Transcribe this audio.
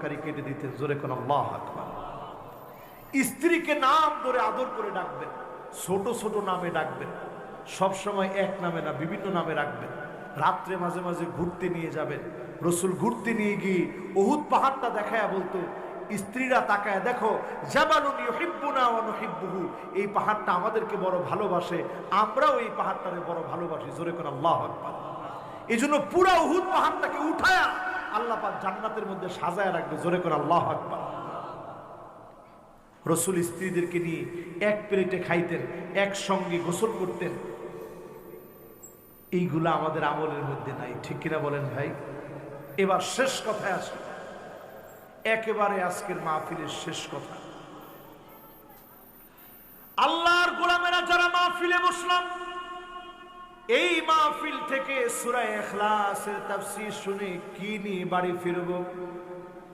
তরকারি কেটে দিতেন। জোরে কোন আল্লাহু আকবার। স্ত্রীকে নাম ধরে আদর করে ডাকবেন, ছোট ছোট নামে ডাকবেন, সব সময় এক নামে না, বিভিন্ন নামে রাখবেন। রাত্রে মাঝে মাঝে ঘুরতে নিয়ে যাবেন। রসুল ঘুরতে নিয়ে গিয়ে উহুদ পাহাড়টা দেখায়া বলতো, স্ত্রীরা তাকায় দেখো, জাবালুন ইউহিব্বুনা ওয়া নুহিব্বুহু, এই পাহাড়টা আমাদেরকে বড় ভালোবাসে, আমরাও এই পাহাড়টারে বড় ভালোবাসি। জোরে কোন আল্লাহু আকবার। এই জন্য পুরা উহুদ পাহাড়টাকে উঠায়া আল্লাহ পাক জান্নাতের মধ্যে সাজায় রাখবে। জোরে কোন আল্লাহু আকবার। রসুল স্ত্রীদেরকে নিয়ে এক প্লেটে খাইতেন, একসঙ্গে গোসল করতেন। এইগুলা আমাদের আমলের মধ্যে নাই, ঠিক কিনা বলেন ভাই? এবার শেষ কথায় আসে, একেবারে আজকের মাহফিলের শেষ কথা। আল্লাহর গোলামেরা যারা মাহফিলে বসলাম, এই মাহফিল থেকে সূরা ইখলাসের তাফসীর শুনে কি নিয়ে বাড়ি ফিরব?